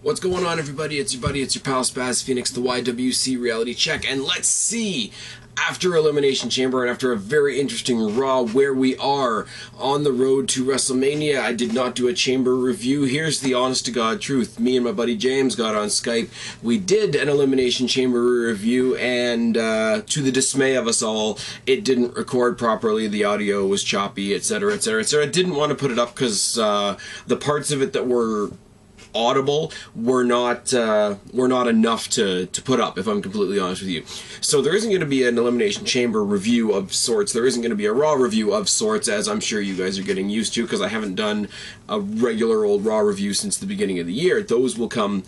What's going on, everybody? It's your buddy, it's your pal SpazPhoenix, the YWC Reality Check, and let's see, after Elimination Chamber and after a very interesting Raw, where we are on the road to WrestleMania. I did not do a Chamber review. Here's the honest-to-God truth. Me and my buddy James got on Skype. We did an Elimination Chamber review, and to the dismay of us all, it didn't record properly. The audio was choppy, etc., etc., etc. I didn't want to put it up because the parts of it that were audible were not enough to put up, if I'm completely honest with you. So there isn't going to be an Elimination Chamber review of sorts. There isn't going to be a Raw review of sorts, as I'm sure you guys are getting used to, because I haven't done a regular old Raw review since the beginning of the year. Those will come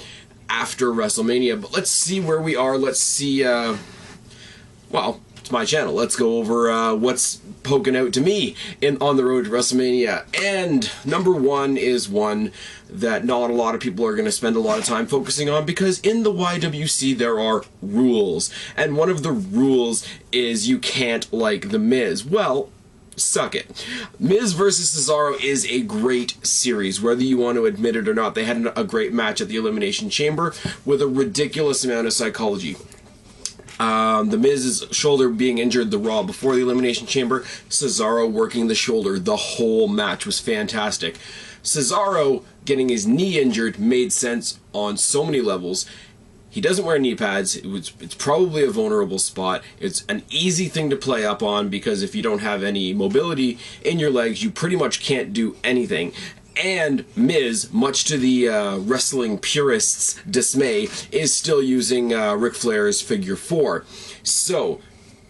after WrestleMania. But let's see where we are. Let's see, well, it's my channel. Let's go over what's poking out to me on the road to WrestleMania. And number one is one that not a lot of people are going to spend a lot of time focusing on, because in the YWC there are rules. And one of the rules is you can't like The Miz. Well, suck it. Miz versus Cesaro is a great series, whether you want to admit it or not. They had a great match at the Elimination Chamber with a ridiculous amount of psychology. The Miz's shoulder being injured the Raw before the Elimination Chamber, Cesaro working the shoulder. The whole match was fantastic. Cesaro getting his knee injured made sense on so many levels. He doesn't wear knee pads. It's probably a vulnerable spot. It's an easy thing to play up on, because if you don't have any mobility in your legs, you pretty much can't do anything. And Miz, much to the wrestling purists' dismay, is still using Ric Flair's figure 4. So,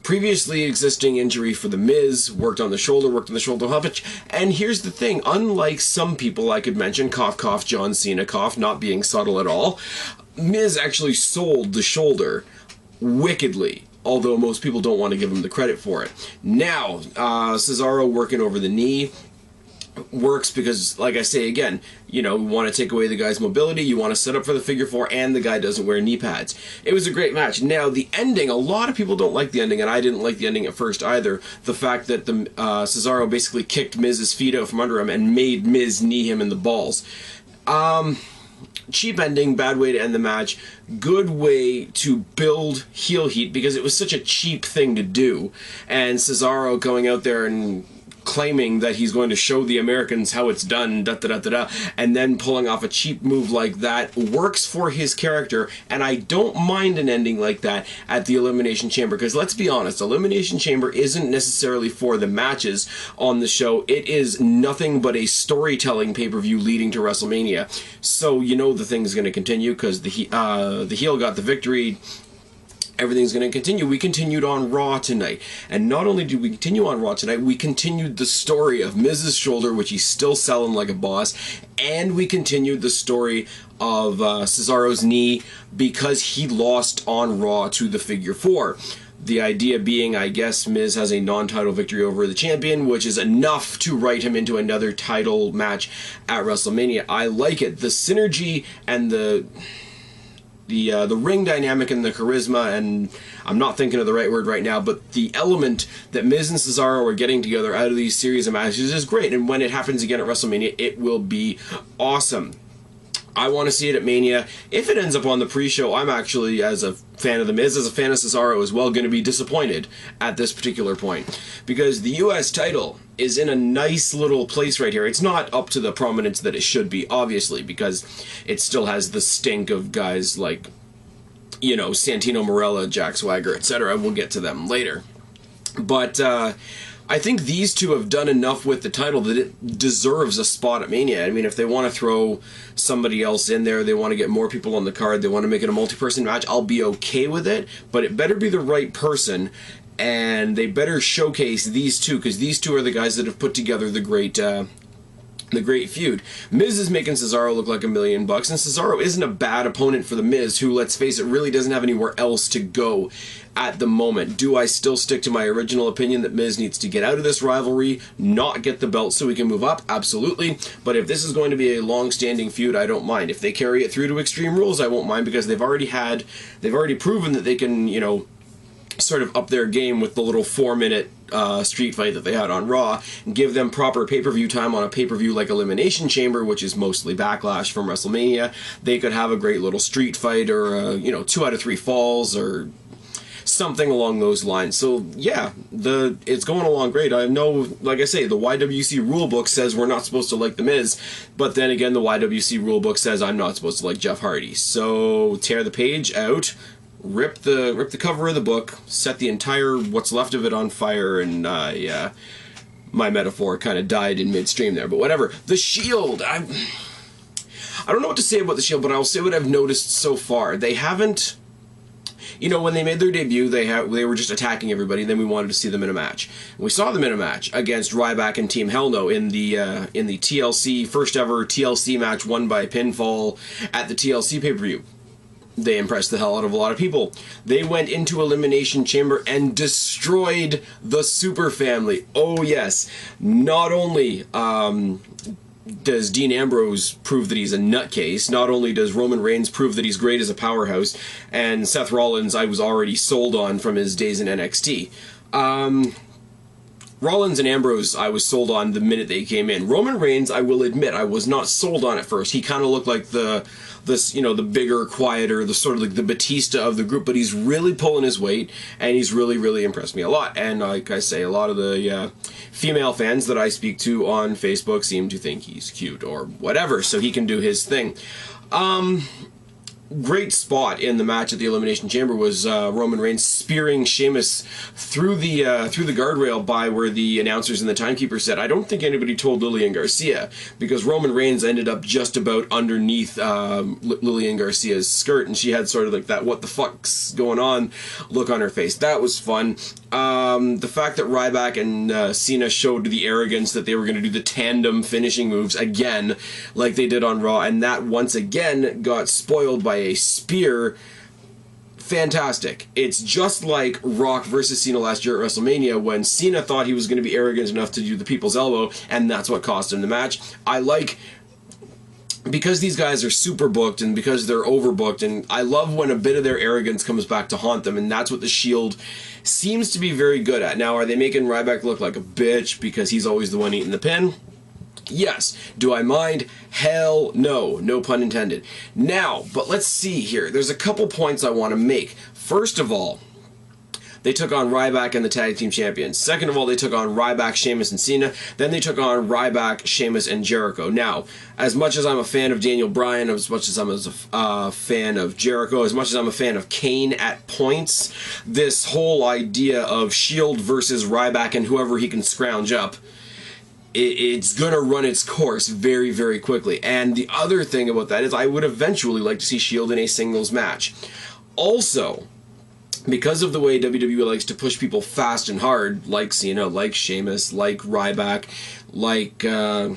previously existing injury for The Miz, worked on the shoulder humpage, and here's the thing, unlike some people I could mention, cough cough, John Cena cough, not being subtle at all, Miz actually sold the shoulder wickedly, although most people don't want to give him the credit for it. Now, Cesaro working over the knee works because, like I say again, you know, we want to take away the guy's mobility, you want to set up for the figure 4, and the guy doesn't wear knee pads. It was a great match. Now, the ending, a lot of people don't like the ending, and I didn't like the ending at first either. The fact that the Cesaro basically kicked Miz's feet out from under him and made Miz knee him in the balls. Cheap ending, bad way to end the match, good way to build heel heat, because it was such a cheap thing to do, and Cesaro going out there and claiming that he's going to show the Americans how it's done, and then pulling off a cheap move like that works for his character, and I don't mind an ending like that at the Elimination Chamber, because let's be honest, Elimination Chamber isn't necessarily for the matches on the show. It is nothing but a storytelling pay-per-view leading to WrestleMania. So you know the thing's going to continue, because the heel got the victory. Everything's going to continue. We continued on Raw tonight. And not only did we continue on Raw tonight, we continued the story of Miz's shoulder, which he's still selling like a boss, and we continued the story of Cesaro's knee, because he lost on Raw to the figure 4. The idea being, I guess, Miz has a non-title victory over the champion, which is enough to write him into another title match at WrestleMania. I like it. The synergy and the ring dynamic and the charisma, and I'm not thinking of the right word right now, but the element that Miz and Cesaro are getting together out of these series of matches is great, and when it happens again at WrestleMania, it will be awesome. I want to see it at Mania. If it ends up on the pre-show, I'm actually, as a fan of The Miz, as a fan of Cesaro as well, going to be disappointed at this particular point, because the US title is in a nice little place right here. It's not up to the prominence that it should be, obviously, because it still has the stink of guys like, you know, Santino Marella, Jack Swagger, etc. We'll get to them later. But I think these two have done enough with the title that it deserves a spot at Mania. I mean, if they want to throw somebody else in there, they want to get more people on the card, they want to make it a multi-person match, I'll be okay with it, but it better be the right person, and they better showcase these two, because these two are the guys that have put together the great feud. Miz is making Cesaro look like $1 million, and Cesaro isn't a bad opponent for The Miz, who, let's face it, really doesn't have anywhere else to go at the moment. Do I still stick to my original opinion that Miz needs to get out of this rivalry, not get the belt so he can move up? Absolutely. But if this is going to be a long-standing feud, I don't mind. If they carry it through to Extreme Rules, I won't mind, because they've already proven that they can, you know, sort of up their game with the little 4-minute street fight that they had on Raw, and give them proper pay-per-view time on a pay-per-view like Elimination Chamber, which is mostly Backlash from WrestleMania, they could have a great little street fight, or, 2 out of 3 falls, or something along those lines. So yeah, it's going along great. I know, like I say, the YWC rulebook says we're not supposed to like The Miz, but then again, the YWC rulebook says I'm not supposed to like Jeff Hardy. So tear the page out, rip the cover of the book, set the entire what's left of it on fire, and my metaphor kind of died in midstream there. But whatever. The Shield. I don't know what to say about the Shield, but I'll say what I've noticed so far. They haven't. When they made their debut, they were just attacking everybody. Then we wanted to see them in a match. We saw them in a match against Ryback and Team Hell No in the TLC first ever TLC match, won by pinfall at the TLC pay-per-view. They impressed the hell out of a lot of people. They went into Elimination Chamber and destroyed the Super Family. Oh yes, not only does Dean Ambrose prove that he's a nutcase, not only does Roman Reigns prove that he's great as a powerhouse, and Seth Rollins I was already sold on from his days in NXT. Rollins and Ambrose I was sold on the minute they came in. Roman Reigns, I will admit, I was not sold on at first. He kind of looked like the bigger, quieter, the sort of like the Batista of the group, but he's really pulling his weight, and he's really, really impressed me a lot. And like I say, a lot of the female fans that I speak to on Facebook seem to think he's cute or whatever, so he can do his thing. Great spot in the match at the Elimination Chamber was Roman Reigns spearing Sheamus through the guardrail by where the announcers and the timekeeper said. I don't think anybody told Lillian Garcia, because Roman Reigns ended up just about underneath Lillian Garcia's skirt, and she had sort of like that what the fuck's going on look on her face. That was fun. The fact that Ryback and Cena showed the arrogance that they were going to do the tandem finishing moves again like they did on Raw, and that once again got spoiled by a spear. Fantastic. It's just like Rock versus Cena last year at WrestleMania, when Cena thought he was going to be arrogant enough to do the people's elbow, and that's what cost him the match. Because these guys are super booked and because they're overbooked, and I love when a bit of their arrogance comes back to haunt them, and that's what the Shield seems to be very good at. Now, are they making Ryback look like a bitch because he's always the one eating the pin? Yes. Do I mind? Hell no. No pun intended. Now, but let's see here. There's a couple points I want to make. First of all, they took on Ryback and the Tag Team Champions. Second of all, they took on Ryback, Sheamus, and Cena. Then they took on Ryback, Sheamus, and Jericho. Now, as much as I'm a fan of Daniel Bryan, as much as I'm a fan of Jericho, as much as I'm a fan of Kane at points, this whole idea of Shield versus Ryback and whoever he can scrounge up, it's going to run its course very, very quickly. And the other thing about that is I would eventually like to see Shield in a singles match. Also, because of the way WWE likes to push people fast and hard, like Cena, like Sheamus, like Ryback, like a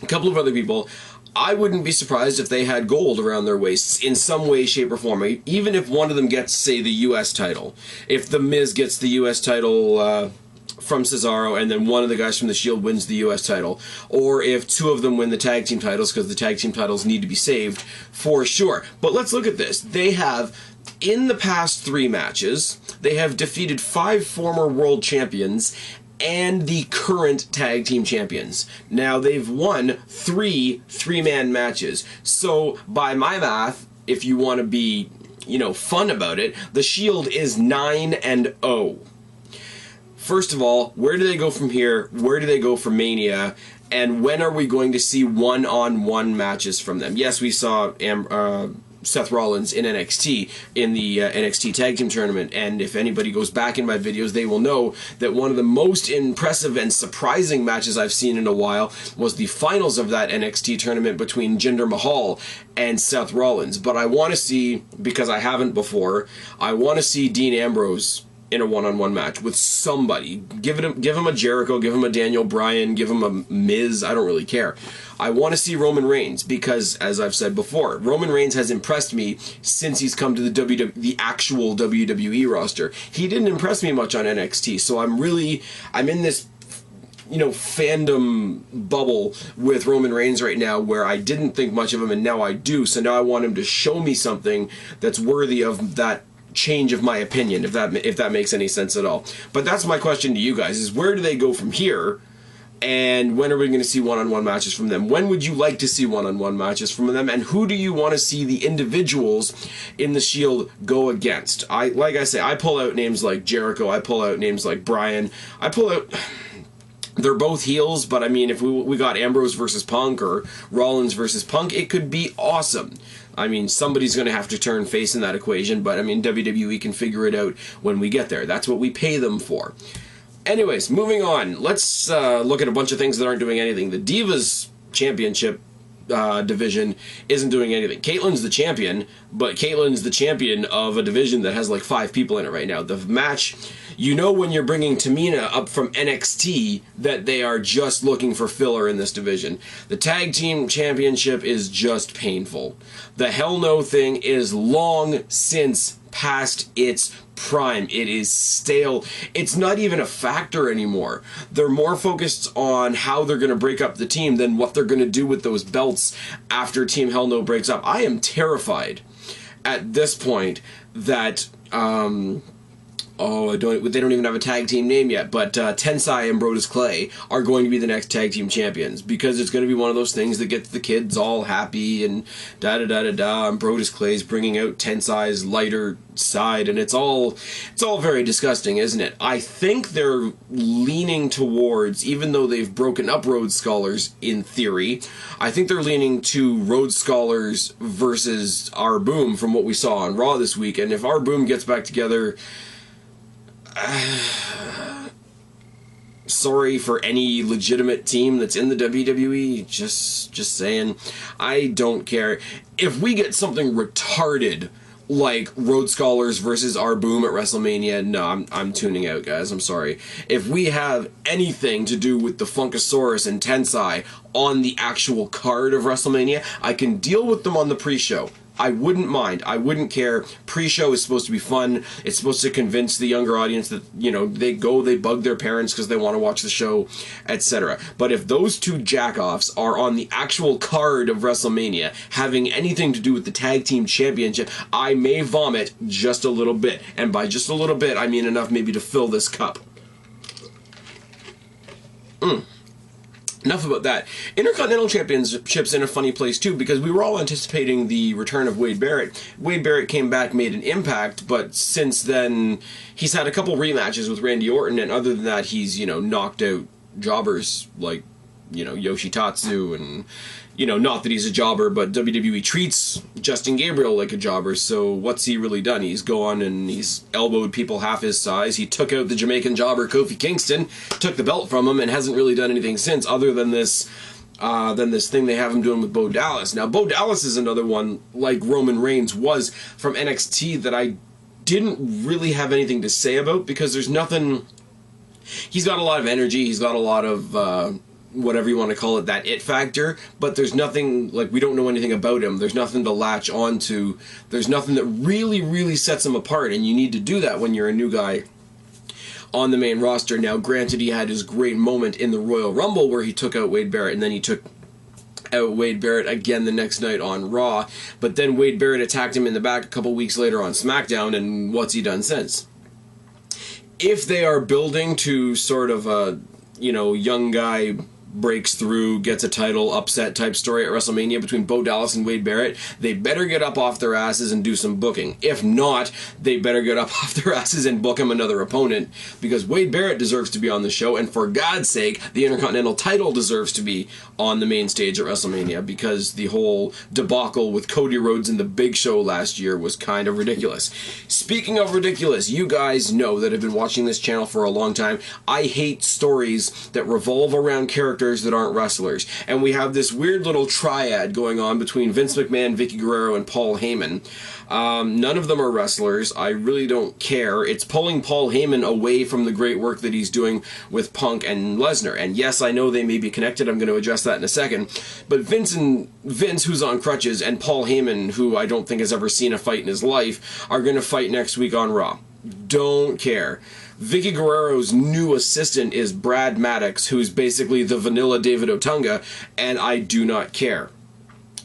couple of other people, I wouldn't be surprised if they had gold around their waists in some way, shape, or form. Even if one of them gets, say, the U.S. title. If The Miz gets the U.S. title from Cesaro, and then one of the guys from the Shield wins the U.S. title, or if two of them win the tag team titles, because the tag team titles need to be saved, for sure. But let's look at this. They have, in the past 3 matches, they have defeated 5 former world champions and the current tag team champions. Now, they've won 3 3-man matches. So, by my math, if you want to be, fun about it, the Shield is 9-0. First of all, where do they go from here? Where do they go for Mania? And when are we going to see one-on-one matches from them? Yes, we saw Seth Rollins in NXT in the NXT Tag Team Tournament, and if anybody goes back in my videos, they will know that one of the most impressive and surprising matches I've seen in a while was the finals of that NXT tournament between Jinder Mahal and Seth Rollins. But I want to see, because I haven't before, I want to see Dean Ambrose in a one-on-one match with somebody. Give him a Jericho, give him a Daniel Bryan, give him a Miz, I don't really care. I want to see Roman Reigns because, as I've said before, Roman Reigns has impressed me since he's come to the actual WWE roster. He didn't impress me much on NXT, so I'm in this fandom bubble with Roman Reigns right now where I didn't think much of him and now I do, so now I want him to show me something that's worthy of that change of my opinion, if that makes any sense at all. But that's my question to you guys, is where do they go from here? And when are we going to see one-on-one matches from them? When would you like to see one-on-one matches from them? And who do you want to see the individuals in the Shield go against? Like I say, I pull out names like Jericho. I pull out names like Bryan. I pull out... They're both heels, but I mean, if we got Ambrose versus Punk or Rollins versus Punk, it could be awesome. I mean, somebody's going to have to turn face in that equation, but I mean, WWE can figure it out when we get there. That's what we pay them for. Anyways, moving on. Let's look at a bunch of things that aren't doing anything. The Divas Championship division isn't doing anything. Caitlyn's the champion, but Caitlyn's the champion of a division that has like 5 people in it right now. The match, you know, when you're bringing Tamina up from NXT, that they are just looking for filler in this division. The tag team championship is just painful. The Hell No thing is long since past its prime. It is stale. It's not even a factor anymore. They're more focused on how they're going to break up the team than what they're going to do with those belts after Team Hell No breaks up. I am terrified at this point that they don't even have a tag team name yet, but Tensai and Brodus Clay are going to be the next tag team champions, because it's going to be one of those things that gets the kids all happy and da-da-da-da-da, and Brodus Clay's bringing out Tensai's lighter side, and it's all very disgusting, isn't it? I think they're leaning towards, even though they've broken up Rhodes Scholars in theory, I think they're leaning to Rhodes Scholars versus Our Boom from what we saw on Raw this week, and if Our Boom gets back together... sorry for any legitimate team that's in the WWE, just saying, I don't care. If we get something retarded like Rhodes Scholars versus Our Boom at WrestleMania, no, I'm tuning out, guys, I'm sorry. If we have anything to do with the Funkasaurus and Tensai on the actual card of WrestleMania, I can deal with them on the pre-show. I wouldn't mind. I wouldn't care. Pre-show is supposed to be fun. It's supposed to convince the younger audience that, you know, they bug their parents because they want to watch the show, etc. But if those two jackoffs are on the actual card of WrestleMania having anything to do with the Tag Team Championship, I may vomit just a little bit. And by just a little bit, I mean enough maybe to fill this cup. Enough about that. Intercontinental Championship's in a funny place too, because we were all anticipating the return of Wade Barrett. Wade Barrett came back, made an impact, but since then he's had a couple rematches with Randy Orton, and other than that he's, you know, knocked out jobbers like, you know, Yoshitatsu, and, you know, not that he's a jobber, but WWE treats Justin Gabriel like a jobber, so what's he really done? He's gone and he's elbowed people half his size. He took out the Jamaican jobber Kofi Kingston, took the belt from him, and hasn't really done anything since, other than this thing they have him doing with Bo Dallas. Now, Bo Dallas is another one, like Roman Reigns was from NXT, that I didn't really have anything to say about, because there's nothing... He's got a lot of energy, he's got a lot of... whatever you want to call it, that it factor, but there's nothing, like, we don't know anything about him. There's nothing to latch on to. There's nothing that really sets him apart, and you need to do that when you're a new guy on the main roster. Now, granted, he had his great moment in the Royal Rumble where he took out Wade Barrett, and then he took out Wade Barrett again the next night on Raw, but then Wade Barrett attacked him in the back a couple weeks later on SmackDown, and what's he done since? If they are building to sort of a, you know, young guy breaks through, gets a title, upset type story at WrestleMania between Bo Dallas and Wade Barrett, they better get up off their asses and do some booking. If not, they better get up off their asses and book him another opponent, because Wade Barrett deserves to be on the show, and for God's sake, the Intercontinental title deserves to be on the main stage at WrestleMania, because the whole debacle with Cody Rhodes and the Big Show last year was kind of ridiculous. Speaking of ridiculous, you guys know that have been watching this channel for a long time, I hate stories that revolve around characters that aren't wrestlers. And we have this weird little triad going on between Vince McMahon, Vicky Guerrero, and Paul Heyman. None of them are wrestlers. I really don't care. It's pulling Paul Heyman away from the great work that he's doing with Punk and Lesnar. And yes, I know they may be connected. I'm going to address that in a second. But Vince, who's on crutches, and Paul Heyman, who I don't think has ever seen a fight in his life, are going to fight next week on Raw. Don't care. Vicky Guerrero's new assistant is Brad Maddox, who's basically the vanilla David Otunga, and I do not care.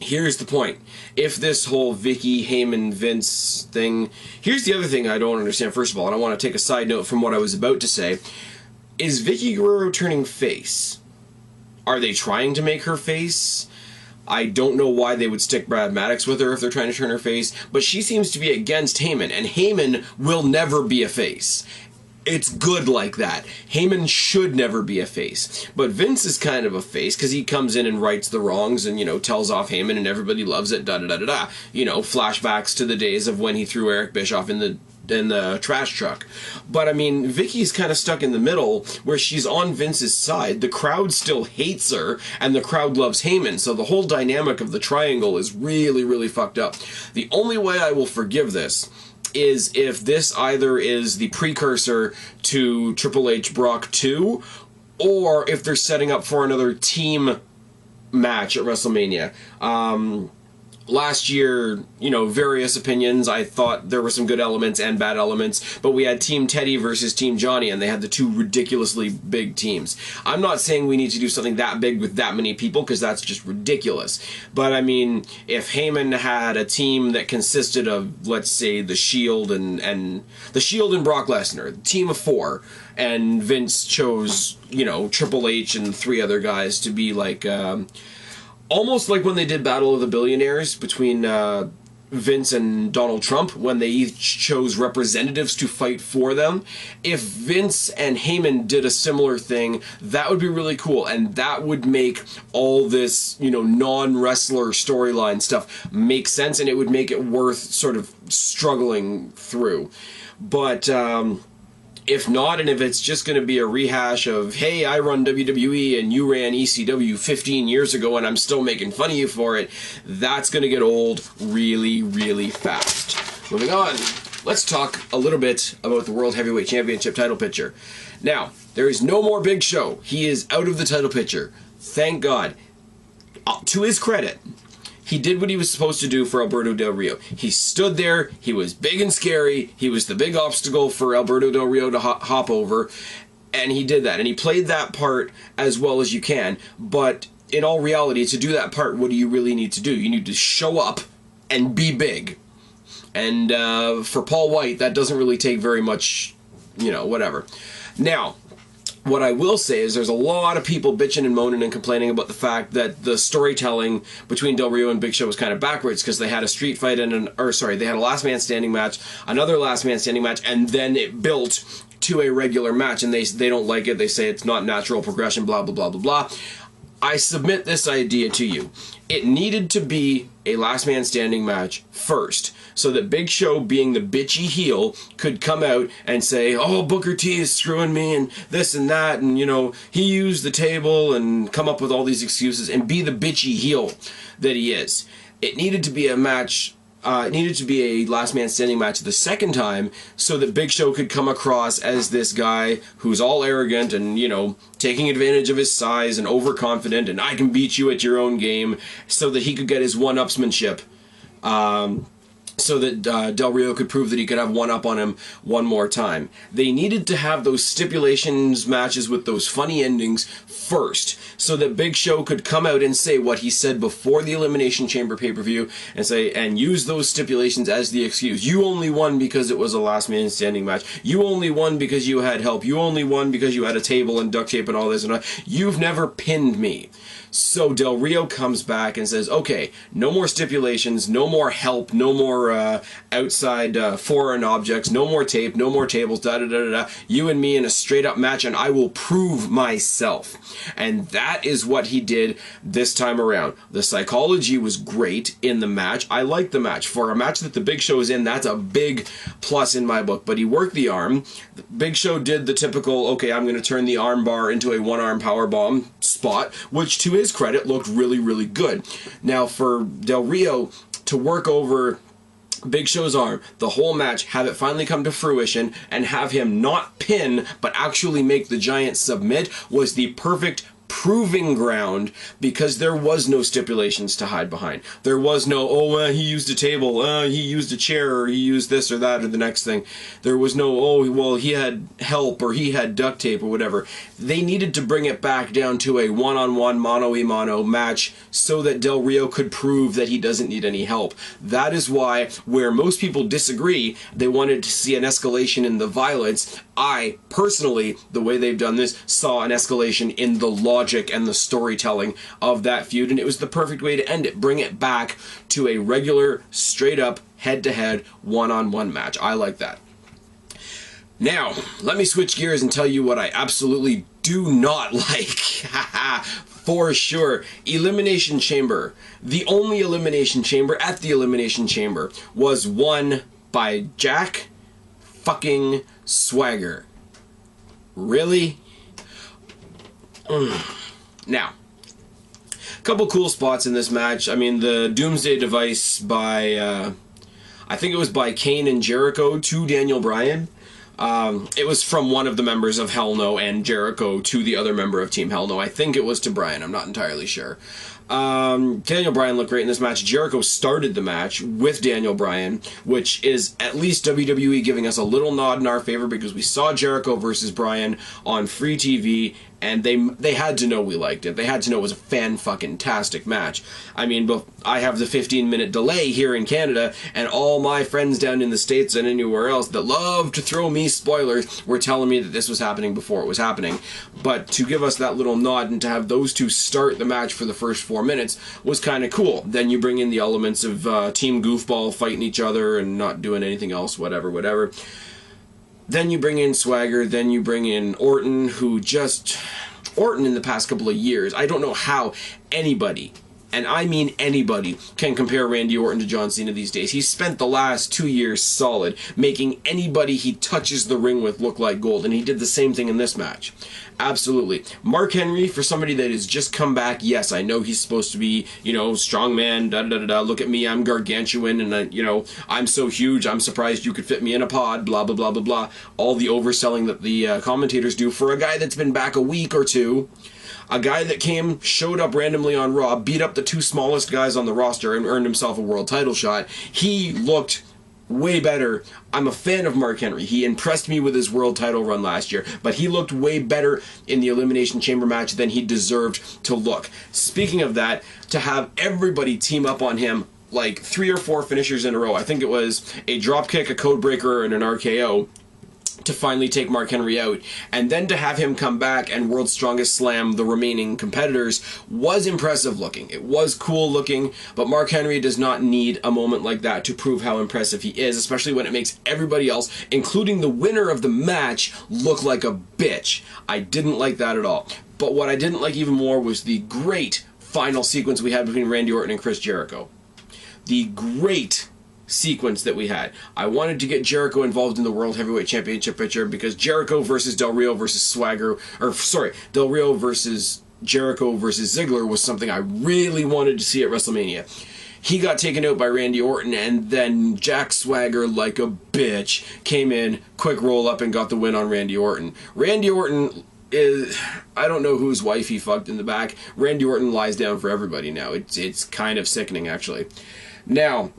here's the point. If this whole Vicky, Heyman, Vince thing... Here's the other thing I don't understand, first of all, and I want to take a side note from what I was about to say. Is Vicky Guerrero turning face? Are they trying to make her face? I don't know why they would stick Brad Maddox with her if they're trying to turn her face, but she seems to be against Heyman, and Heyman will never be a face. It's good like that. Heyman should never be a face. But Vince is kind of a face, because he comes in and rights the wrongs and, tells off Heyman and everybody loves it, da-da-da-da-da. Flashbacks to the days of when he threw Eric Bischoff in the trash truck. But, I mean, Vicky's kind of stuck in the middle, where she's on Vince's side, the crowd still hates her, and the crowd loves Heyman, so the whole dynamic of the triangle is really, really fucked up. The only way I will forgive this is if this either is the precursor to Triple H Brock 2, or if they're setting up for another team match at WrestleMania. Last year, various opinions. I thought there were some good elements and bad elements, but we had Team Teddy versus Team Johnny, and they had the two ridiculously big teams. I'm not saying we need to do something that big with that many people, because that's just ridiculous. But, I mean, if Heyman had a team that consisted of, let's say, The Shield and The Shield and Brock Lesnar, a team of 4, and Vince chose, Triple H and 3 other guys to be like... almost like when they did Battle of the Billionaires between Vince and Donald Trump, when they each chose representatives to fight for them. If Vince and Heyman did a similar thing, that would be really cool, and that would make all this, non-wrestler storyline stuff make sense, and it would make it worth sort of struggling through. But, if not, and if it's just going to be a rehash of, hey, I run WWE and you ran ECW 15 years ago and I'm still making fun of you for it, that's going to get old really, really fast. Moving on, let's talk a little bit about the World Heavyweight Championship title picture. Now, there is no more Big Show. He is out of the title picture. Thank God. To his credit, he did what he was supposed to do for Alberto Del Rio. He stood there, he was big and scary, he was the big obstacle for Alberto Del Rio to hop over, and he did that. And he played that part as well as you can, but in all reality, to do that part, what do you really need to do? You need to show up and be big. And for Paul White, that doesn't really take very much, whatever. Now, what I will say is there's a lot of people bitching and moaning and complaining about the fact that the storytelling between Del Rio and Big Show was kind of backwards, because they had a street fight and they had a last man standing match, another last man standing match, and then it built to a regular match, and they don't like it. They say it's not natural progression, blah, blah, blah, blah, blah. I submit this idea to you. It needed to be a last man standing match first, so that Big Show, being the bitchy heel, could come out and say, oh, Booker T is screwing me and this and that, and, he used the table, and come up with all these excuses and be the bitchy heel that he is. It needed to be a match, it needed to be a last man standing match the second time, so that Big Show could come across as this guy who's all arrogant and, taking advantage of his size and overconfident, and I can beat you at your own game, so that he could get his one-upsmanship, so that Del Rio could prove that he could have one up on him one more time. They needed to have those stipulations matches with those funny endings first, so that Big Show could come out and say what he said before the Elimination Chamber pay-per-view, and use those stipulations as the excuse. You only won because it was a last man standing match. You only won because you had help. You only won because you had a table and duct tape and all this and that. You've never pinned me. So Del Rio comes back and says, okay, no more stipulations, no more help, no more outside foreign objects, no more tape, no more tables, da-da-da-da-da. You and me in a straight-up match, and I will prove myself. And that is what he did this time around. The psychology was great in the match. I liked the match. For a match that the Big Show is in, that's a big plus in my book. But he worked the arm. The Big Show did the typical, okay, I'm going to turn the arm bar into a one-arm powerbomb spot, which to his credit looked really, really good. Now, for Del Rio to work over Big Show's arm the whole match, have it finally come to fruition, and have him not pin but actually make the Giant submit, was the perfect proving ground because there was no stipulations to hide behind. There was no, he used a table, he used a chair, or he used this or that or the next thing. There was no, he had help or he had duct tape or whatever. They needed to bring it back down to a one-on-one, mano-a-mano match so that Del Rio could prove that he doesn't need any help. That is why, where most people disagree, they wanted to see an escalation in the violence. I, personally, the way they've done this, saw an escalation in the logic and the storytelling of that feud, and it was the perfect way to end it. Bring it back to a regular, straight-up, head-to-head, one-on-one match. I like that. Now, let me switch gears and tell you what I absolutely do not like. For sure. Elimination Chamber. The only Elimination Chamber at the Elimination Chamber was won by Jack fucking Swagger. Really? Now, a couple cool spots in this match. I mean, the Doomsday Device by, I think it was by Kane and Jericho to Daniel Bryan. It was from one of the members of Hell No and Jericho to the other member of Team Hell No. I think it was to Bryan. I'm not entirely sure. Daniel Bryan looked great in this match. Jericho started the match with Daniel Bryan, which is at least WWE giving us a little nod in our favor because we saw Jericho versus Bryan on free TV, and they had to know we liked it. They had to know it was a fan-fucking-tastic match. I mean, I have the 15-minute delay here in Canada, and all my friends down in the States and anywhere else that love to throw me spoilers were telling me that this was happening before it was happening. But to give us that little nod and to have those two start the match for the first 4 minutes was kind of cool. Then you bring in the elements of Team Goofball fighting each other and not doing anything else, whatever. Then you bring in Swagger, then you bring in Orton, Orton in the past couple of years, I don't know how anybody, and I mean anybody, can compare Randy Orton to John Cena these days. He's spent the last 2 years solid, making anybody he touches the ring with look like gold, and he did the same thing in this match. Absolutely. Mark Henry, for somebody that has just come back, yes, I know he's supposed to be, strong man, look at me, I'm gargantuan, and, I'm so huge, I'm surprised you could fit me in a pod, blah, blah, blah, blah, blah. All the overselling that the commentators do for a guy that's been back a week or two. A guy that showed up randomly on Raw, beat up the two smallest guys on the roster, and earned himself a world title shot. He looked way better. I'm a fan of Mark Henry. He impressed me with his world title run last year, but he looked way better in the Elimination Chamber match than he deserved to look. Speaking of that, to have everybody team up on him like 3 or 4 finishers in a row, I think it was a dropkick, a codebreaker, and an RKO, to finally take Mark Henry out, and then to have him come back and World's Strongest Slam the remaining competitors was impressive looking. It was cool looking, but Mark Henry does not need a moment like that to prove how impressive he is, especially when it makes everybody else, including the winner of the match, look like a bitch. I didn't like that at all. But what I didn't like even more was the great final sequence we had between Randy Orton and Chris Jericho. The great sequence that we had. I wanted to get Jericho involved in the World Heavyweight Championship picture because Jericho versus Del Rio versus Del Rio versus Jericho versus Ziggler was something I really wanted to see at WrestleMania. He got taken out by Randy Orton, and then Jack Swagger, like a bitch, came in, quick roll up, and got the win on Randy Orton. Randy Orton is, I don't know whose wife he fucked in the back. Randy Orton lies down for everybody now. It's kind of sickening, actually. Now,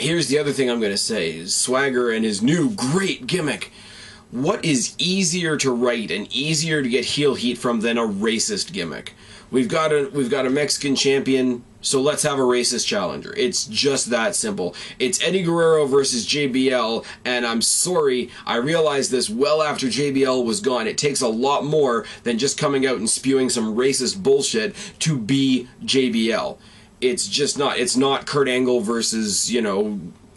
here's the other thing I'm going to say, is Swagger and his new great gimmick. What is easier to write and easier to get heel heat from than a racist gimmick? We've got a Mexican champion, so let's have a racist challenger. It's just that simple. It's Eddie Guerrero versus JBL, and I'm sorry, I realized this well after JBL was gone. It takes a lot more than just coming out and spewing some racist bullshit to be JBL. It's just not. It's not Kurt Angle versus,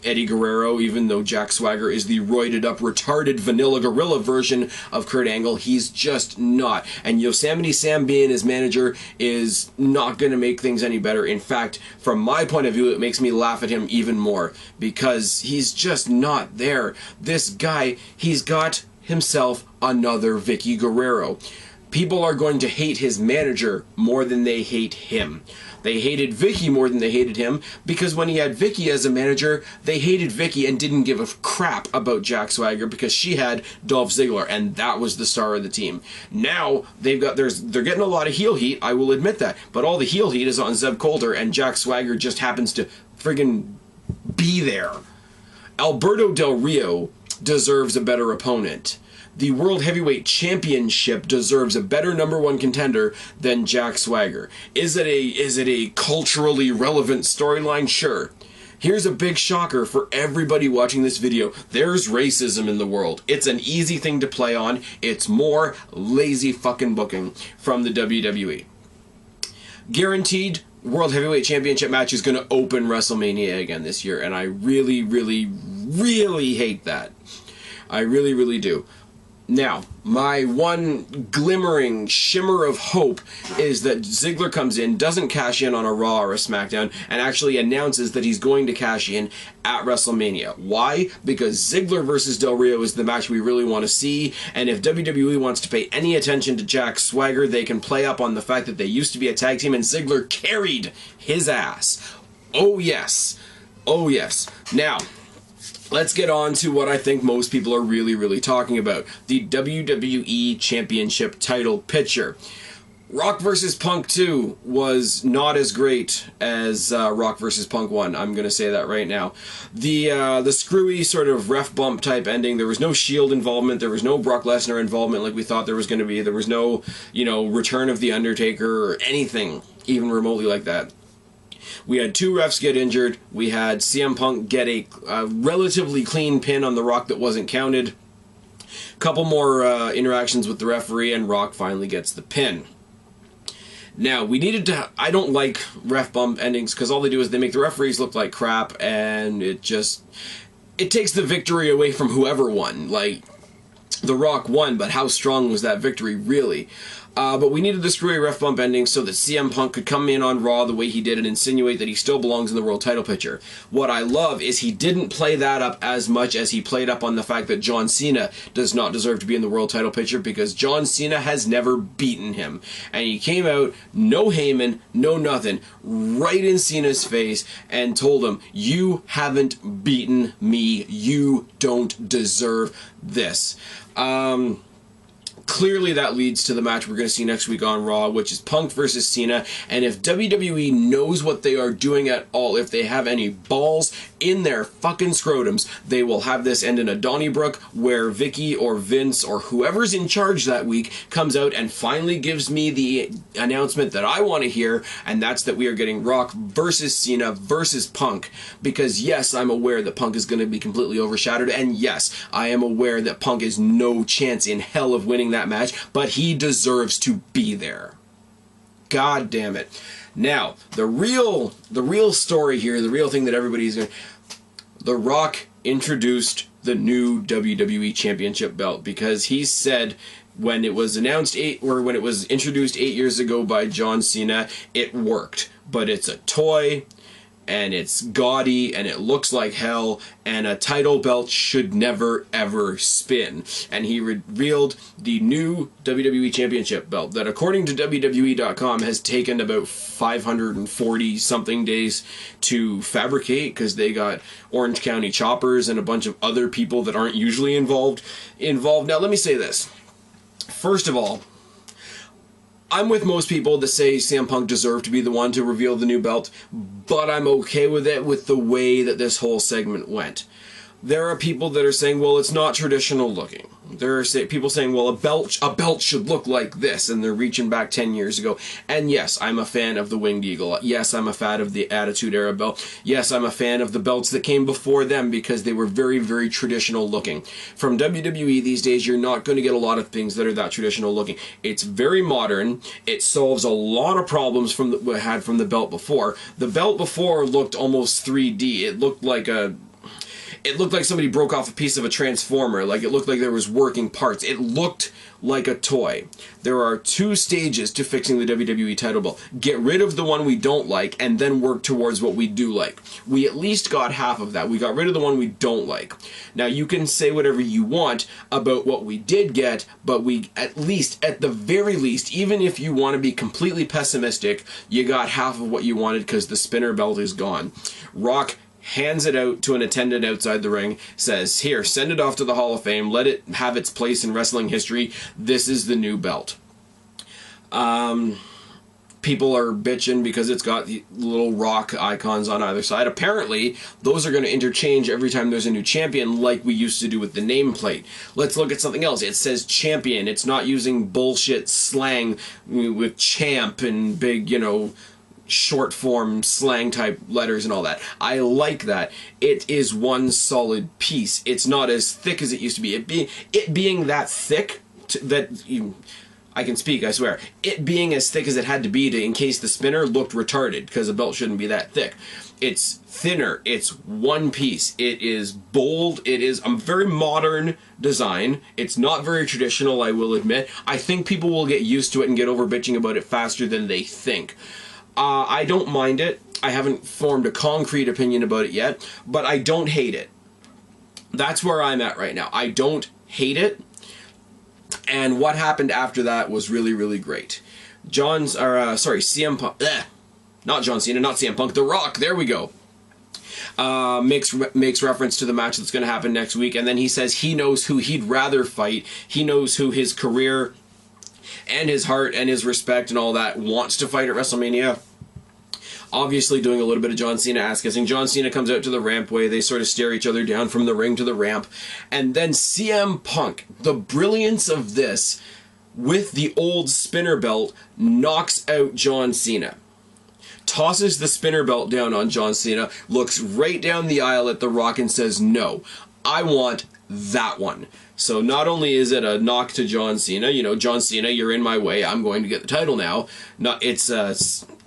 Eddie Guerrero, even though Jack Swagger is the roided up, retarded, vanilla gorilla version of Kurt Angle. He's just not. And Yosemite Sam being his manager is not going to make things any better. In fact, from my point of view, it makes me laugh at him even more because he's just not there. This guy, he's got himself another Vicky Guerrero. people are going to hate his manager more than they hate him. They hated Vicky more than they hated him, because when he had Vicky as a manager, they hated Vicky and didn't give a crap about Jack Swagger because she had Dolph Ziggler, and that was the star of the team. Now they're getting a lot of heel heat, I will admit that, but all the heel heat is on Zeb Coulter, and Jack Swagger just happens to friggin' be there. Alberto Del Rio deserves a better opponent. The World Heavyweight Championship deserves a better #1 contender than Jack Swagger. Is it a culturally relevant storyline? Sure. Here's a big shocker for everybody watching this video. There's racism in the world. It's an easy thing to play on. It's more lazy fucking booking from the WWE. Guaranteed World Heavyweight Championship match is going to open WrestleMania again this year, and I really, really, really hate that. I really, really do. Now, my one glimmering shimmer of hope is that Ziggler comes in, doesn't cash in on a Raw or a SmackDown, and actually announces that he's going to cash in at WrestleMania. Why? Because Ziggler versus Del Rio is the match we really want to see, and if WWE wants to pay any attention to Jack Swagger, they can play up on the fact that they used to be a tag team and Ziggler carried his ass. Oh yes. Oh yes. Now, let's get on to what I think most people are really, really talking about. The WWE Championship title picture. Rock vs. Punk 2 was not as great as Rock vs. Punk 1. I'm going to say that right now. The screwy sort of ref bump type ending, there was no Shield involvement, there was no Brock Lesnar involvement like we thought there was going to be, there was no, return of The Undertaker or anything even remotely like that. We had 2 refs get injured. We had CM Punk get a relatively clean pin on The Rock that wasn't counted. Couple more interactions with the referee, and Rock finally gets the pin. Now, we needed to... I don't like ref bump endings because all they do is they make the referees look like crap, and it takes the victory away from whoever won. Like, The Rock won, but how strong was that victory, really? But we needed the screwy ref bump ending so that CM Punk could come in on Raw the way he did and insinuate that he still belongs in the world title picture. What I love is he didn't play that up as much as he played up on the fact that John Cena does not deserve to be in the world title picture because John Cena has never beaten him. And he came out, no Heyman, no nothing, right in Cena's face and told him, "You haven't beaten me. You don't deserve this." Clearly that leads to the match we're going to see next week on Raw, which is Punk versus Cena, and if WWE knows what they are doing at all, if they have any balls in their fucking scrotums, they will have this end in a Donnybrook where Vicky or Vince or whoever's in charge that week comes out and finally gives me the announcement that I want to hear, and that's that we are getting Rock versus Cena versus Punk, because yes, I'm aware that Punk is going to be completely overshadowed, and yes, I am aware that Punk is no chance in hell of winning that match, but he deserves to be there. God damn it. Now, the real story here, the real thing that everybody's going to... The Rock introduced the new WWE Championship belt because he said when it was announced when it was introduced 8 years ago by John Cena, it worked, but it's a toy and it's gaudy and it looks like hell and a title belt should never ever spin. And he revealed the new WWE Championship belt that, according to WWE.com, has taken about 540 something days to fabricate because they got Orange County choppers and a bunch of other people that aren't usually involved. Now let me say this. First of all, I'm with most people that say CM Punk deserved to be the one to reveal the new belt, but I'm okay with it with the way that this whole segment went. There are people that are saying, well, it's not traditional looking. There are people saying, well, a belt should look like this, and they're reaching back 10 years ago. And yes, I'm a fan of the Winged Eagle. Yes, I'm a fan of the Attitude Era belt. Yes, I'm a fan of the belts that came before them because they were very, very traditional looking. From WWE these days, you're not going to get a lot of things that are that traditional looking. It's very modern. It solves a lot of problems from we had from the belt before. The belt before looked almost 3D. It looked like it looked like somebody broke off a piece of a transformer. Like, it looked like there was working parts. It looked like a toy. There are 2 stages to fixing the WWE title belt. Get rid of the one we don't like, and then work towards what we do like. We at least got half of that. We got rid of the one we don't like. Now, you can say whatever you want about what we did get, but we, at the very least, even if you want to be completely pessimistic, you got half of what you wanted because the spinner belt is gone. Rock hands it out to an attendant outside the ring, says, here, send it off to the Hall of Fame, let it have its place in wrestling history, this is the new belt. People are bitching because it's got the little rock icons on either side. Apparently, those are going to interchange every time there's a new champion, like we used to do with the nameplate. Let's look at something else. It says champion. It's not using bullshit slang with champ and big, you know, short form slang type letters and all that. I like that. It is one solid piece. It's not as thick as it used to be. It being that thick I can speak, I swear. It being as thick as it had to be to encase the spinner looked retarded, because a belt shouldn't be that thick. It's thinner. It's one piece. It is bold. It is a very modern design. It's not very traditional, I will admit. I think people will get used to it and get over bitching about it faster than they think. I don't mind it. I haven't formed a concrete opinion about it yet, but I don't hate it. That's where I'm at right now. I don't hate it. And what happened after that was really, really great. CM Punk, not John Cena, not CM Punk, The Rock, there we go. Makes reference to the match that's going to happen next week, and then he says he knows who he'd rather fight. He knows who his career and his heart and his respect and all that wants to fight at WrestleMania. Obviously doing a little bit of John Cena ass-kissing. John Cena comes out to the rampway. They sort of stare each other down from the ring to the ramp. And then CM Punk, the brilliance of this, with the old spinner belt, knocks out John Cena. Tosses the spinner belt down on John Cena, looks right down the aisle at The Rock and says, no, I want that one. So not only is it a knock to John Cena, you know, John Cena, you're in my way, I'm going to get the title now. It's a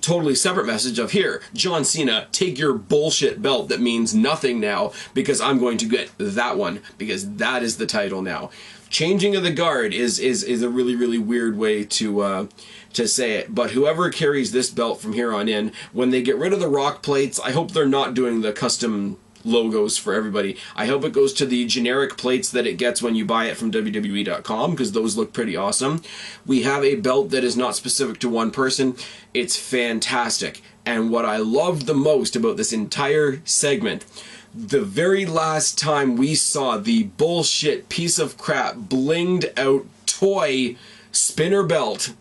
totally separate message of, here, John Cena, take your bullshit belt that means nothing now, because I'm going to get that one, because that is the title now. Changing of the guard is a really, really weird way to say it, but whoever carries this belt from here on in, when they get rid of the Rock plates, I hope they're not doing the custom logos for everybody. I hope it goes to the generic plates that it gets when you buy it from WWE.com, because those look pretty awesome. We have a belt that is not specific to one person. It's fantastic. And what I loved the most about this entire segment, the very last time we saw the bullshit piece of crap blinged out toy spinner belt,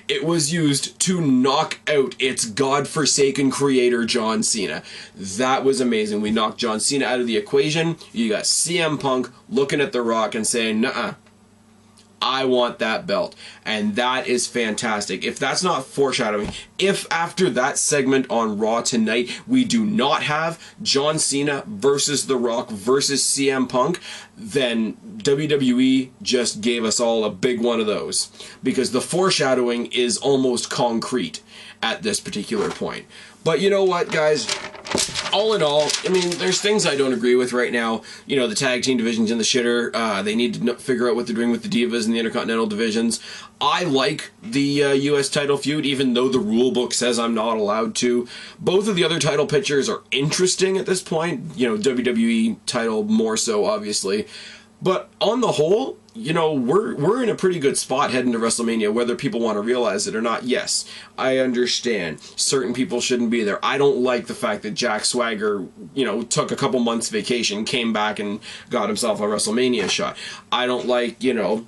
it was used to knock out its godforsaken creator, John Cena. That was amazing. We knocked John Cena out of the equation. You got CM Punk looking at The Rock and saying, nuh-uh, I want that belt. And that is fantastic. If that's not foreshadowing, if after that segment on Raw tonight we do not have John Cena versus The Rock versus CM Punk, then WWE just gave us all a big one of those. Because the foreshadowing is almost concrete at this particular point. But you know what, guys? All in all, I mean, there's things I don't agree with right now. You know, the tag team division's in the shitter. They need to figure out what they're doing with the Divas and the Intercontinental divisions. I like the U.S. title feud, even though the rule book says I'm not allowed to. Both of the other title pictures are interesting at this point. You know, WWE title more so, obviously. But on the whole, you know, we're in a pretty good spot heading to WrestleMania, whether people want to realize it or not. Yes, I understand. Certain people shouldn't be there. I don't like the fact that Jack Swagger, you know, took a couple months vacation, came back and got himself a WrestleMania shot. I don't like, you know,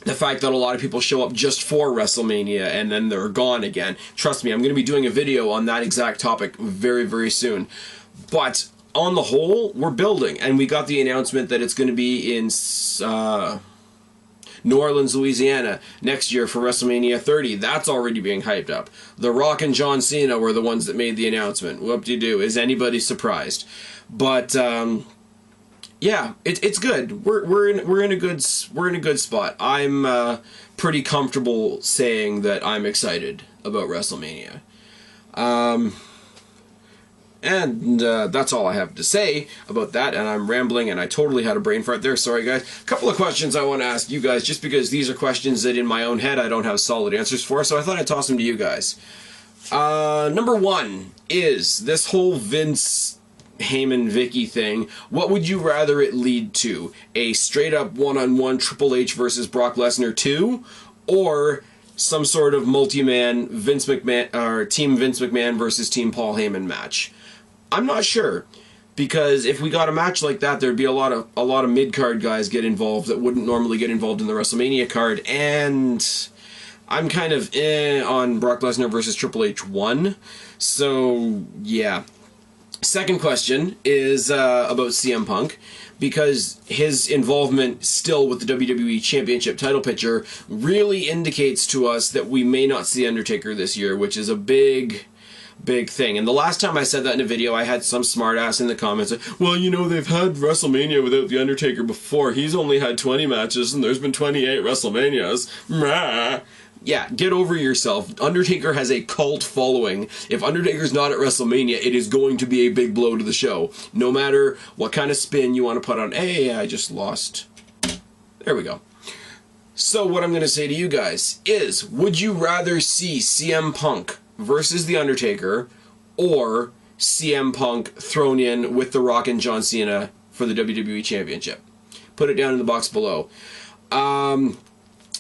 the fact that a lot of people show up just for WrestleMania and then they're gone again. Trust me, I'm going to be doing a video on that exact topic very, very soon. But on the whole, we're building, and we got the announcement that it's going to be in New Orleans, Louisiana next year for WrestleMania 30. That's already being hyped up. The Rock and John Cena were the ones that made the announcement. Whoop-de-doo. Is anybody surprised? But yeah, it's good. We're in a good spot. I'm pretty comfortable saying that I'm excited about WrestleMania. And that's all I have to say about that, and I'm rambling, and I totally had a brain fart there. Sorry, guys. A couple of questions I want to ask you guys, just because these are questions that in my own head I don't have solid answers for, so I thought I'd toss them to you guys. Number one is this whole Vince Heyman Vicky thing. What would you rather it lead to? A straight-up one-on-one Triple H versus Brock Lesnar 2, or some sort of multi-man Vince McMahon or Team Vince McMahon versus Team Paul Heyman match? I'm not sure, because if we got a match like that, there'd be a lot of mid-card guys get involved that wouldn't normally get involved in the WrestleMania card, and I'm kind of on Brock Lesnar versus Triple H 1, so yeah. Second question is about CM Punk, because his involvement still with the WWE Championship title picture really indicates to us that we may not see Undertaker this year, which is a big thing. And the last time I said that in a video, I had some smartass in the comments, well, you know, they've had WrestleMania without The Undertaker before. He's only had 20 matches, and there's been 28 WrestleManias. Meh. Yeah, get over yourself. Undertaker has a cult following. If Undertaker's not at WrestleMania, it is going to be a big blow to the show. No matter what kind of spin you want to put on, hey, I just lost. There we go. So what I'm going to say to you guys is, would you rather see CM Punk versus The Undertaker, or CM Punk thrown in with The Rock and John Cena for the WWE Championship? Put it down in the box below.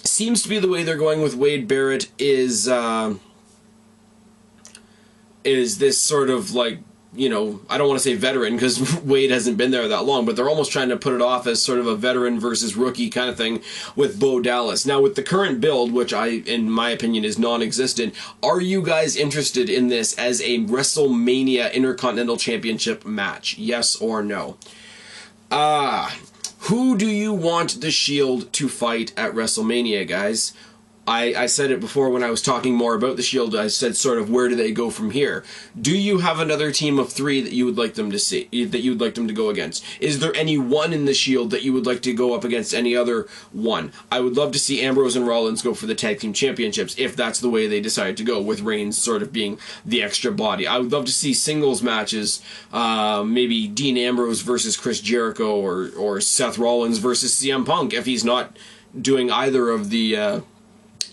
Seems to be the way they're going with Wade Barrett is this sort of, like, you know, I don't want to say veteran because Wade hasn't been there that long, but they're almost trying to put it off as sort of a veteran versus rookie kind of thing with Bo Dallas. Now, with the current build, which in my opinion is non-existent, are you guys interested in this as a WrestleMania Intercontinental Championship match? Yes or no? Who do you want the Shield to fight at WrestleMania, guys? I said it before when I was talking more about the Shield. I said sort of, where do they go from here? Do you have another team of 3 that you would like them to see, that you would like them to go against? Is there any one in the Shield that you would like to go up against any other one? I would love to see Ambrose and Rollins go for the Tag Team Championships, if that's the way they decide to go, with Reigns sort of being the extra body. I would love to see singles matches, maybe Dean Ambrose versus Chris Jericho, or Seth Rollins versus CM Punk, if he's not doing either of the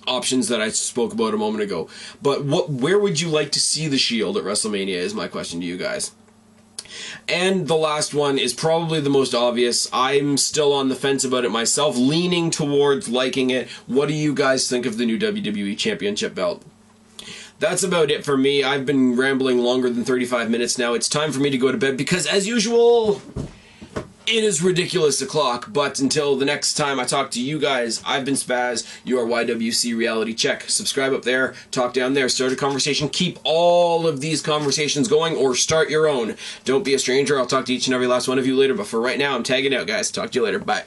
options that I spoke about a moment ago. But where would you like to see the Shield at WrestleMania is my question to you guys. And the last one is probably the most obvious. I'm still on the fence about it myself, leaning towards liking it. What do you guys think of the new WWE Championship belt? That's about it for me. I've been rambling longer than 35 minutes now. It's time for me to go to bed because, as usual, it is ridiculous o'clock. But until the next time I talk to you guys, I've been Spaz, your YWC Reality Check. Subscribe up there, talk down there, start a conversation. Keep all of these conversations going, or start your own. Don't be a stranger. I'll talk to each and every last one of you later. But for right now, I'm tagging out, guys. Talk to you later. Bye.